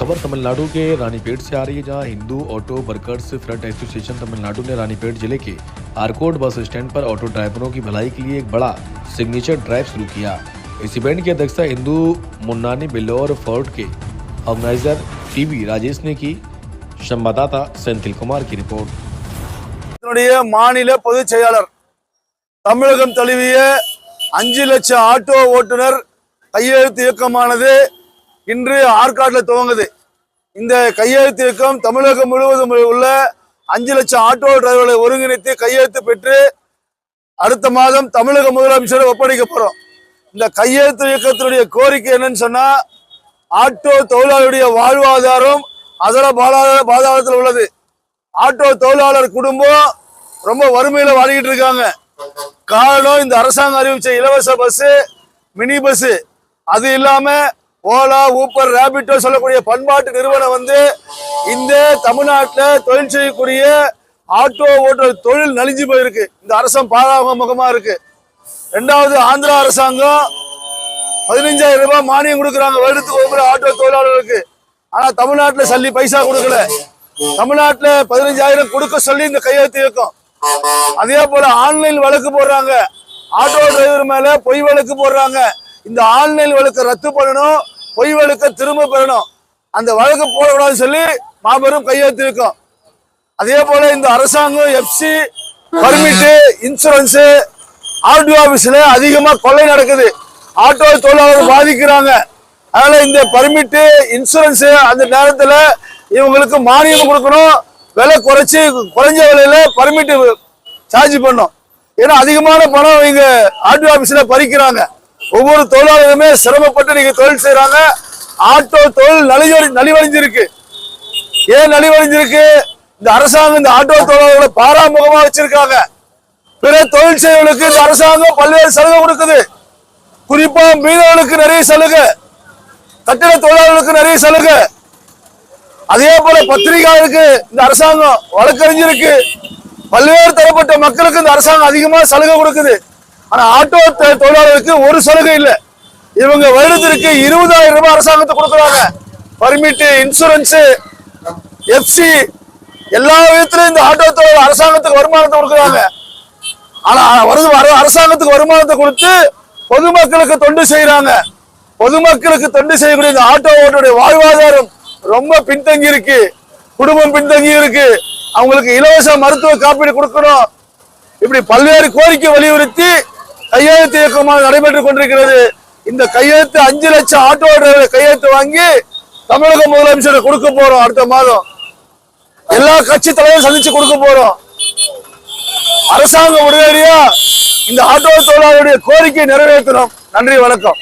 खबर तमिलनाडु के रानीपेट से आ रही है, जहां Hindu auto workers front association Tamil Nadu ने रानीपेट जिले के आरकोट बस स्टैंड पर ऑटो ड्राइवरों की भलाई के लिए एक बड़ा सिग्नेचर ड्राइव शुरू किया। इस इवेंट की अध्यक्षता हिंदू मुन्नानी बिल्लोर फोर्ट के ऑर्गेनाइजर टीवी राजेश ने की। संवाददाता सेंथिल कुमार की रिपोर्ट। மாநில பொதுச் செயலாளர் தமிழகம் தழுவிய 5 லட்சம் ஆட்டோ ஓட்டுநர் கையெழுத்து இயக்கமானது இன்று ஆற்காட்டில் துவங்குது. இந்த கையெழுத்து இயக்கம் தமிழகம் முழுவதும் உள்ள 5 லட்சம் ஆட்டோ டிரைவர்களை ஒருங்கிணைத்து கையெழுத்து பெற்று அடுத்த மாதம் தமிழக முதலமைச்சரை ஒப்படைக்க போறோம். இந்த கையெழுத்து இயக்கத்தினுடைய கோரிக்கை என்னன்னு சொன்னா, ஆட்டோ தொழிலாளருடைய வாழ்வாதாரம் அதர பாதாளத்தில் உள்ளது. ஆட்டோ தொழிலாளர் குடும்பம் ரொம்ப வறுமையில வாடிக்கிட்டு இருக்காங்க. காரணம், இந்த அரசாங்கம் அறிவிச்ச இலவச பஸ், மினி பஸ், அது இல்லாம ஓலா, ஊப்பர், ரேபிட்டோ சொல்லக்கூடிய பண்பாட்டு நிறுவனம் இந்த தமிழ்நாட்டில் தொழில் செய்யக்கூடிய ஆட்டோ ஓட்டுநர் தொழில் நலிஞ்சு போயிருக்கு. இந்த அரசம் பாராமுகமா இருக்கு. ரெண்டாவது, ஆந்திரா அரசாங்கம் 15,000 ரூபாய் மானியம் கொடுக்குறாங்க வருடத்துக்கு ஒவ்வொரு ஆட்டோ தொழிலாளர்களுக்கு. ஆனா தமிழ்நாட்டில் சல்லி பைசா கொடுக்கல. தமிழ்நாட்டில் 15,000 கொடுக்க சொல்லி இந்த கையெழுத்து இயக்கம். அதே போல ஆன்லைன் வழக்கு போடுறாங்க, ஆட்டோ டிரைவர் மேல பொய் வழக்கு போடுறாங்க. இந்த ஆன்லைன் வழக்கு ரத்து பண்ணணும், பொய் வழக்க திரும்ப பெறணும். அந்த வழக்கு போடக்கூடாதுன்னு சொல்லி மாபெரும் கையெழுத்து இயக்கம். அதே போல இந்த அரசாங்கம் எஃப்சி, பர்மிட், இன்சூரன்ஸ், ஆர்டிஓ ஆபீஸ்ல அதிகமா கொள்ளை நடக்குது. ஆட்டோ தொழிலாளர்கள் பாதிக்கிறாங்க. அதனால இந்த பர்மிட், இன்சூரன்ஸ் அந்த நேரத்துல இவங்களுக்கு மானியம் கொடுக்கணும். விலை குறைஞ்ச விலையில பர்மிட் சார்ஜ் பண்ணும். ஏன்னா அதிகமான பணம் இங்க ஆர்டிஓ ஆபீஸ்ல பறிக்கிறாங்க. ஒவ்வொரு தொழிலாளருமே சிரமப்பட்டு நீங்க தொழில் செய்யறாங்க. ஆட்டோ தொழில் நலிவடைஞ்சிருக்கு. ஏன் நலிவடைஞ்சிருக்கு? இந்த அரசாங்கம் இந்த ஆட்டோ தொழிலாளர்களை பாராமுகமா வச்சிருக்காங்க. பிற தொழில் செய்வர்களுக்கு இந்த அரசாங்கம் பல்வேறு சலுகை கொடுக்குது. குறிப்பா மீனவர்களுக்கு நிறைய சலுகை, கட்டிட தொழிலாளர்களுக்கு நிறைய சலுகை. அதே போல பத்திரிகையாளருக்கு இந்த அரசாங்கம், வழக்கறிஞருக்கு, பல்வேறு தரப்பட்ட மக்களுக்கு இந்த அரசாங்கம் அதிகமா சலுகை கொடுக்குது. ஆனா ஆட்டோ தொழிலாளருக்கு ஒரு சலுகை இல்லை. இவங்க வருடத்திற்கு 20,000 ரூபாய் அரசாங்கத்துக்கு கொடுக்குறாங்க. பர்மிட், இன்சூரன்ஸ், எஃப்சி எல்லா விதத்திலும் இந்த ஆட்டோ தொழிலாளர் அரசாங்கத்துக்கு வருமானத்தை கொடுக்குறாங்க. ஆனா அரசாங்கத்துக்கு வருமானத்தை கொடுத்து பொதுமக்களுக்கு தொண்டு செய்யறாங்க. பொதுமக்களுக்கு தொண்டு செய்யக்கூடிய இந்த ஆட்டோ ஓட்டுடைய வாழ்வாதாரம் ரொம்ப பின்தங்கி இருக்கு. குடும்பம் பின்தங்கி இருக்கு. அவங்களுக்கு இலவச மருத்துவ காப்பீடு கொடுக்கணும். இப்படி பல்வேறு கோரிக்கை வலியுறுத்தி கையெழுத்து இயக்கமாக நடைபெற்றுக் கொண்டிருக்கிறது. இந்த கையெழுத்து 5 லட்சம் ஆட்டோ டிரைவர் கையெழுத்து வாங்கி தமிழக முதலமைச்சர் கொடுக்க போறோம். அடுத்த மாதம் எல்லா கட்சி தலைவரும் சந்திச்சு கொடுக்க போறோம். அரசாங்கம் உடனடியா இந்த ஆட்டோ தொழிலாளருடைய கோரிக்கையை நிறைவேற்றணும். நன்றி, வணக்கம்.